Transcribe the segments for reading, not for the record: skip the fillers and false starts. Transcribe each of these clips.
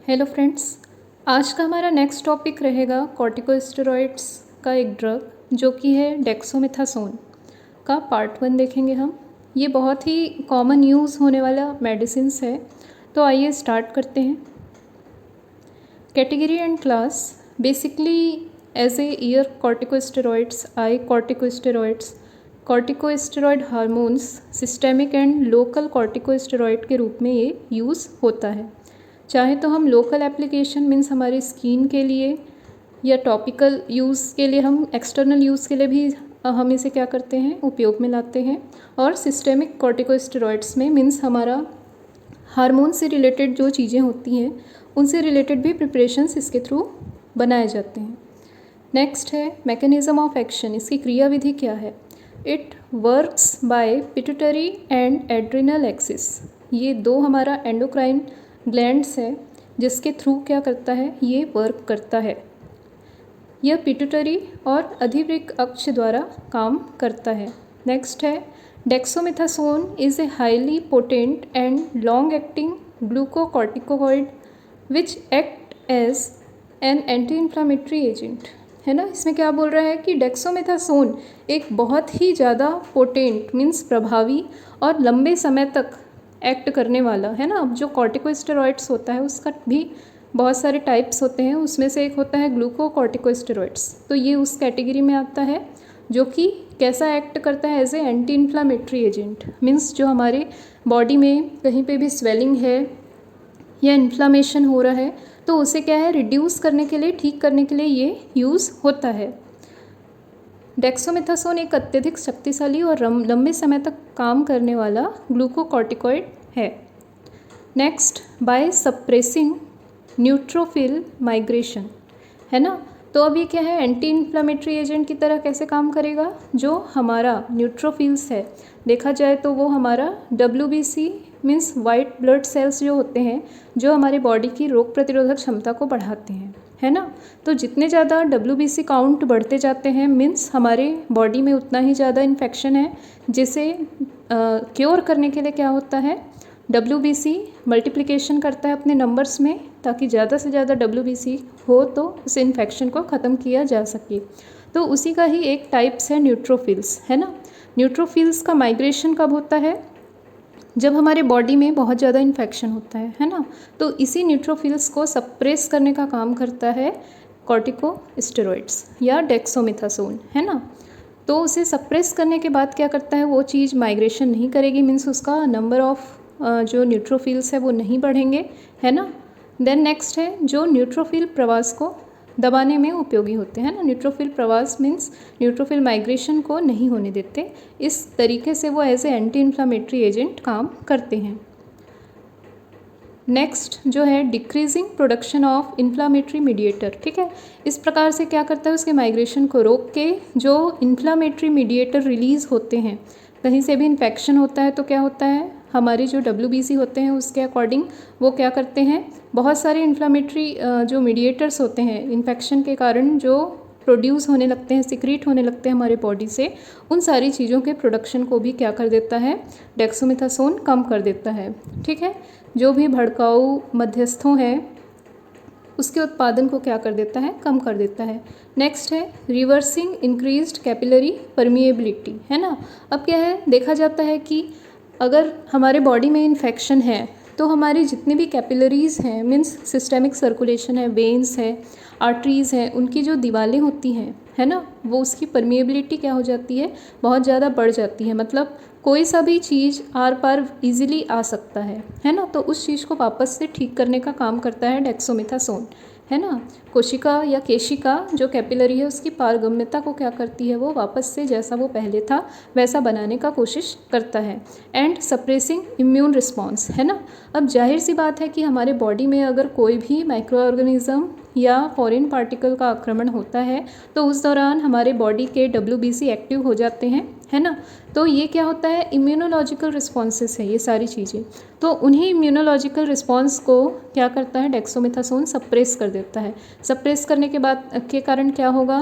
Hello friends, आज का हमारा नेक्स्ट टॉपिक रहेगा कॉर्टिकोस्टेरॉइड्स का एक ड्रग जो कि है डेक्सोमेथासोन का पार्ट 1 देखेंगे हम। ये बहुत ही कॉमन यूज़ होने वाला मेडिसिन्स है। तो आइए स्टार्ट करते हैं। Category and class basically as a ear corticosteroids, eye corticosteroids, corticosteroid hormones, systemic and local corticosteroid के रूप में ये यूज़ होता है। चाहे तो हम लोकल एप्लीकेशन मीन्स हमारी स्किन के लिए या टॉपिकल यूज़ के लिए, हम एक्सटर्नल यूज़ के लिए भी हम इसे क्या करते हैं, उपयोग में लाते हैं। और सिस्टेमिक कॉर्टिकोस्टेरॉइड्स में मीन्स हमारा हार्मोन से रिलेटेड जो चीज़ें होती हैं उनसे रिलेटेड भी प्रिपरेशंस इसके थ्रू बनाए जाते हैं। नेक्स्ट है मैकेनिज़्म ऑफ एक्शन, इसकी क्रियाविधि क्या है। It works by pituitary and adrenal axis. ये दो हमारा एंडोक्राइन ग्लैंड्स है जिसके थ्रू क्या करता है, ये वर्क करता है। यह पिट्यूटरी और अधिवृक्क अक्ष द्वारा काम करता है। नेक्स्ट है dexamethasone is a highly potent and long acting glucocorticoid which act as an anti inflammatory agent, है ना। इसमें क्या बोल रहा है कि डेक्सोमेथासोन एक बहुत ही ज़्यादा पोटेंट मीन्स प्रभावी और लंबे समय तक एक्ट करने वाला, है ना। अब जो कॉर्टिकोस्टेरॉइड्स होता है उसका भी बहुत सारे टाइप्स होते हैं, उसमें से एक होता है ग्लूकोकॉर्टिकोस्टेरॉइड्स। तो ये उस कैटेगरी में आता है जो कि कैसा एक्ट करता है, as a anti inflammatory agent. Means जो हमारे बॉडी में कहीं पे भी स्वेलिंग है या इन्फ्लामेशन हो रहा है तो उसे क्या है, रिड्यूस करने के लिए, ठीक करने के लिए ये यूज़ होता है। डेक्सोमेथासोन एक अत्यधिक शक्तिशाली और लंबे समय तक काम करने वाला ग्लूकोकॉर्टिकॉइड है। Next, by suppressing neutrophil migration, है ना। तो अब ये क्या है, एंटी इन्फ्लामेटरी एजेंट की तरह कैसे काम करेगा। जो हमारा न्यूट्रोफिल्स है, देखा जाए तो वो हमारा WBC means white blood cells जो होते हैं, जो हमारे बॉडी की रोग प्रतिरोधक क्षमता को बढ़ाते हैं, है ना। तो जितने ज़्यादा WBC काउंट बढ़ते जाते हैं मीन्स हमारे बॉडी में उतना ही ज़्यादा इन्फेक्शन है, जिसे क्योर करने के लिए क्या होता है, WBC मल्टीप्लिकेशन करता है अपने नंबर्स में, ताकि ज़्यादा से ज़्यादा WBC हो तो उस इन्फेक्शन को ख़त्म किया जा सके। तो उसी का ही एक टाइप्स है न्यूट्रोफिल्स, है ना। न्यूट्रोफिल्स का माइग्रेशन कब होता है, जब हमारे बॉडी में बहुत ज़्यादा इन्फेक्शन होता है ना। तो इसी न्यूट्रोफिल्स को सप्रेस करने का काम करता है कॉर्टिकोस्टेरॉइड्स या डेक्सोमेथासोन, है ना। तो उसे सप्रेस करने के बाद क्या करता है, वो चीज़ माइग्रेशन नहीं करेगी, मीन्स उसका नंबर ऑफ जो न्यूट्रोफिल्स है वो नहीं बढ़ेंगे, है ना। देन नेक्स्ट है जो न्यूट्रोफिल प्रवास को दबाने में उपयोगी होते हैं ना। न्यूट्रोफिल प्रवास मीन्स न्यूट्रोफिल माइग्रेशन को नहीं होने देते। इस तरीके से वो as a anti inflammatory agent काम करते हैं। नेक्स्ट जो है decreasing production of inflammatory mediator, ठीक है। इस प्रकार से क्या करता है, उसके माइग्रेशन को रोक के जो इन्फ्लामेटरी मीडिएटर रिलीज़ होते हैं, कहीं से भी इन्फेक्शन होता है तो क्या होता है, हमारे जो WBC होते हैं उसके अकॉर्डिंग वो क्या करते हैं, बहुत सारे इन्फ्लामेटरी जो मीडिएटर्स होते हैं इन्फेक्शन के कारण जो प्रोड्यूस होने लगते हैं, सिक्रीट होने लगते हैं हमारे बॉडी से, उन सारी चीज़ों के प्रोडक्शन को भी क्या कर देता है, डेक्सोमेथासोन कम कर देता है, ठीक है। जो भी भड़काऊ मध्यस्थों हैं उसके उत्पादन को क्या कर देता है, कम कर देता है। नेक्स्ट है रिवर्सिंग इंक्रीज्ड कैपिलरी परमिएबिलिटी, है ना। अब क्या है, देखा जाता है कि अगर हमारे बॉडी में इन्फेक्शन है तो हमारी जितनी भी कैपिलरीज़ हैं मीन्स सिस्टेमिक सर्कुलेशन है, वेन्स है, आर्टरीज़ हैं, उनकी जो दीवारें होती हैं, है ना, वो उसकी परमिएबिलिटी क्या हो जाती है, बहुत ज़्यादा बढ़ जाती है। मतलब कोई सा भी चीज़ आर पार इजीली आ सकता है ना। तो उस चीज़ को वापस से ठीक करने का काम करता है डेक्सोमेथासोन, है ना। कोशिका या केशिका जो कैपिलरी है उसकी पारगम्यता को क्या करती है, वो वापस से जैसा वो पहले था वैसा बनाने का कोशिश करता है। एंड सप्रेसिंग इम्यून रिस्पॉन्स, है ना। अब जाहिर सी बात है कि हमारे बॉडी में अगर कोई भी माइक्रो ऑर्गेनिज्म या फॉरेन पार्टिकल का आक्रमण होता है तो उस दौरान हमारे बॉडी के WBC एक्टिव हो जाते हैं, है ना। तो ये क्या होता है, इम्यूनोलॉजिकल रिस्पॉन्सेस है ये सारी चीज़ें। तो उन्हीं इम्यूनोलॉजिकल रिस्पॉन्स को क्या करता है, डेक्सोमेथासोन सप्रेस कर देता है। सप्रेस करने के बाद के कारण क्या होगा,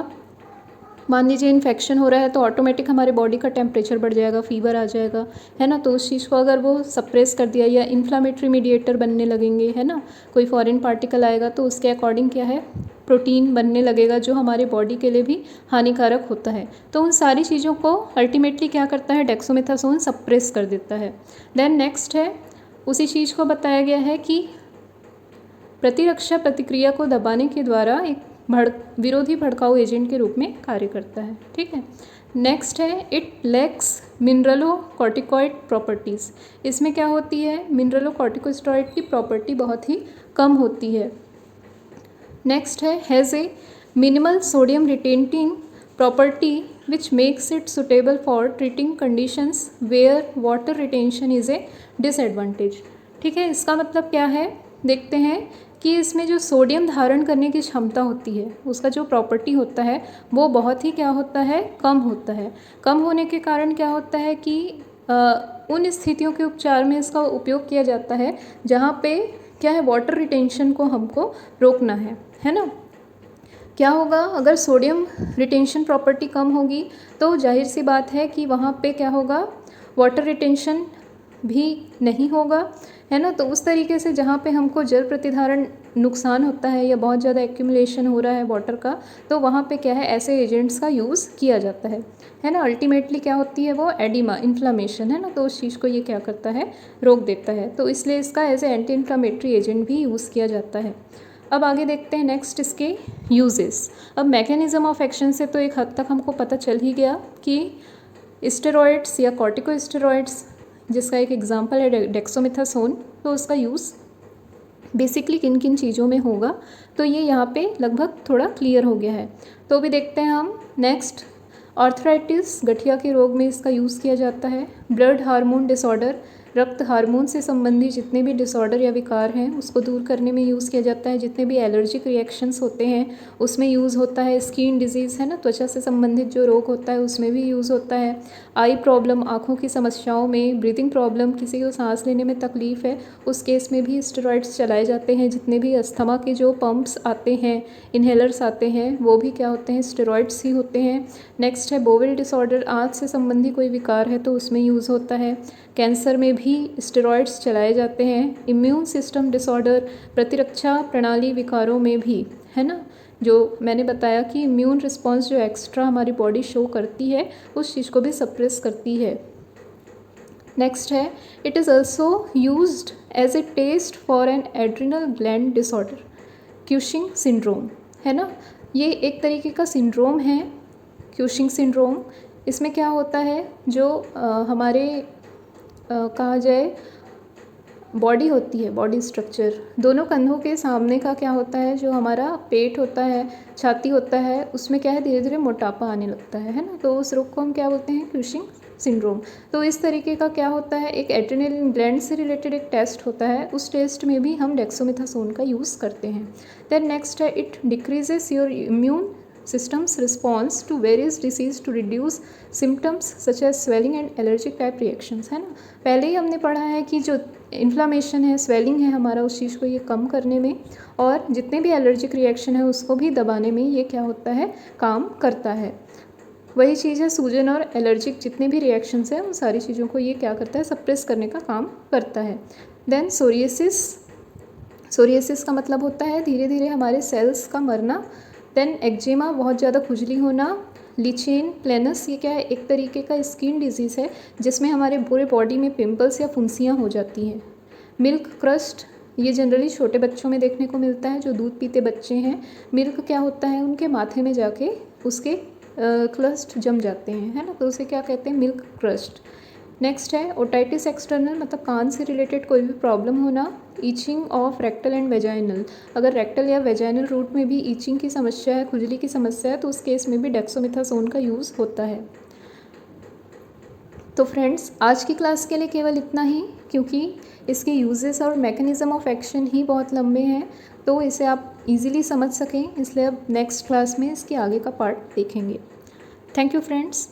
मान लीजिए इन्फेक्शन हो रहा है तो ऑटोमेटिक हमारे बॉडी का टेम्परेचर बढ़ जाएगा, फीवर आ जाएगा, है ना। तो उस चीज़ को अगर वो सप्रेस कर दिया या इन्फ्लामेटरी मीडिएटर बनने लगेंगे, है ना, कोई फॉरेन पार्टिकल आएगा तो उसके अकॉर्डिंग क्या है, प्रोटीन बनने लगेगा जो हमारे बॉडी के लिए भी हानिकारक होता है। तो उन सारी चीज़ों को अल्टीमेटली क्या करता है, डेक्सोमेथासोन सप्रेस कर देता है। देन नेक्स्ट है, उसी चीज़ को बताया गया है कि प्रतिरक्षा प्रतिक्रिया को दबाने के द्वारा एक विरोधी भड़काऊ एजेंट के रूप में कार्य करता है। ठीक है। नेक्स्ट है, इट लैक्स मिनरलो कॉर्टिकॉइड प्रॉपर्टीज़। इसमें क्या होती है, मिनरलो कॉर्टिकोस्टेरॉइड की प्रॉपर्टी बहुत ही कम होती है। नेक्स्ट है, has a minimal sodium retaining property which makes it suitable for treating conditions where water retention is a disadvantage. ठीक है, इसका मतलब क्या है, देखते हैं कि इसमें जो सोडियम धारण करने की क्षमता होती है, उसका जो प्रॉपर्टी होता है वो बहुत ही क्या होता है, कम होता है। कम होने के कारण क्या होता है कि उन स्थितियों के उपचार में इसका उपयोग किया जाता है जहाँ पे क्या है, वाटर रिटेंशन को हमको रोकना है ना। क्या होगा, अगर सोडियम रिटेंशन प्रॉपर्टी कम होगी तो जाहिर सी बात है कि वहाँ पे क्या होगा, वाटर रिटेंशन भी नहीं होगा, है ना। तो उस तरीके से जहाँ पे हमको जल प्रतिधारण नुकसान होता है या बहुत ज़्यादा एक्यूमुलेशन हो रहा है वाटर का, तो वहाँ पे क्या है, ऐसे एजेंट्स का यूज़ किया जाता है ना। अल्टीमेटली क्या होती है वो, एडिमा, इन्फ्लामेशन, है ना। तो उस चीज़ को ये क्या करता है, रोक देता है। तो इसलिए इसका as a anti inflammatory agent भी यूज़ किया जाता है। अब आगे देखते हैं नेक्स्ट इसके यूजेस। अब मैकेनिज़्म ऑफ एक्शन से तो एक हद तक हमको पता चल ही गया कि स्टेरॉइड्स या कॉर्टिकोस्टेरॉइड्स, जिसका एक एग्जांपल है डेक्सोमेथासोन, तो उसका यूज़ बेसिकली किन किन चीज़ों में होगा, तो ये यहाँ पे लगभग थोड़ा क्लियर हो गया है। तो भी देखते हैं हम नेक्स्ट, आर्थराइटिस, गठिया के रोग में इसका यूज़ किया जाता है। ब्लड हार्मोन डिसऑर्डर, रक्त हार्मोन से संबंधित जितने भी डिसऑर्डर या विकार हैं उसको दूर करने में यूज़ किया जाता है। जितने भी एलर्जिक रिएक्शंस होते हैं उसमें यूज़ होता है। स्किन डिजीज़, है ना, त्वचा से संबंधित जो रोग होता है उसमें भी यूज़ होता है। आई प्रॉब्लम, आँखों की समस्याओं में, ब्रीदिंग प्रॉब्लम, किसी को सांस लेने में तकलीफ़ है उस केस में भी स्टेरॉइड्स चलाए जाते हैं। जितने भी अस्थमा के जो पंप्स आते हैं, इन्हेलर्स आते हैं, वो भी क्या होते हैं, स्टेरॉइड्स ही होते हैं। नेक्स्ट है बोवेल डिसऑर्डर, आँख से संबंधी कोई विकार है तो उसमें यूज़ होता है। कैंसर में भी स्टेरॉइड्स चलाए जाते हैं। इम्यून सिस्टम डिसऑर्डर, प्रतिरक्षा प्रणाली विकारों में भी, है ना, जो मैंने बताया कि इम्यून रिस्पॉन्स जो एक्स्ट्रा हमारी बॉडी शो करती है उस चीज़ को भी सप्रेस करती है। नेक्स्ट है, it is also used as a test for an adrenal gland disorder, Cushing syndrome, है ना। ये एक तरीके का सिंड्रोम है, क्यूशिंग सिंड्रोम। इसमें क्या होता है, जो हमारे कहा जाए बॉडी होती है, बॉडी स्ट्रक्चर, दोनों कंधों के सामने का क्या होता है, जो हमारा पेट होता है, छाती होता है, उसमें क्या है, धीरे धीरे मोटापा आने लगता है ना। तो उस रोग को हम क्या बोलते हैं, क्यूशिंग सिंड्रोम। तो इस तरीके का क्या होता है, एक एड्रेनल ग्लैंड से रिलेटेड एक टेस्ट होता है, उस टेस्ट में भी हम डेक्सोमेथासोन का यूज़ करते हैं। देन नेक्स्ट है, it decreases your immune systems response to various disease to reduce symptoms such as swelling and allergic type reactions, है ना। पहले ही हमने पढ़ा है कि जो इन्फ्लामेशन है, स्वेलिंग है हमारा, उस चीज़ को ये कम करने में और जितने भी एलर्जिक रिएक्शन है उसको भी दबाने में ये क्या होता है, काम करता है। वही चीज़ है, सूजन और एलर्जिक जितने भी रिएक्शंस हैं उन सारी चीज़ों को ये क्या करता है, सप्रेस करने का काम करता है। देन सोरियासिस, सोरियासिस का मतलब होता है धीरे धीरे हमारे सेल्स का मरना। देन एक्जिमा, बहुत ज़्यादा खुजली होना। लीचेन प्लेनस, ये क्या है, एक तरीके का स्किन डिजीज़ है जिसमें हमारे पूरे बॉडी में पिंपल्स या फुंसियाँ हो जाती हैं। मिल्क क्रस्ट, ये जनरली छोटे बच्चों में देखने को मिलता है, जो दूध पीते बच्चे हैं। मिल्क क्या होता है, उनके माथे में जाके उसके क्रस्ट जम जाते हैं, है ना, तो उसे क्या कहते हैं, मिल्क क्रस्ट। नेक्स्ट है ओटाइटिस एक्सटर्नल, मतलब कान से रिलेटेड कोई भी प्रॉब्लम होना। Itching of rectal and vaginal, अगर रेक्टल या वेजाइनल रूट में भी ईचिंग की समस्या है, खुजली की समस्या है, तो उस केस में भी डेक्सोमेथासोन का यूज़ होता है। तो फ्रेंड्स, आज की क्लास के लिए केवल इतना ही, क्योंकि इसके यूजेस और मैकेनिज़्म ऑफ एक्शन ही बहुत लंबे हैं, तो इसे आप इजीली समझ सकें, इसलिए अब नेक्स्ट क्लास में इसके आगे का पार्ट देखेंगे। Thank you friends.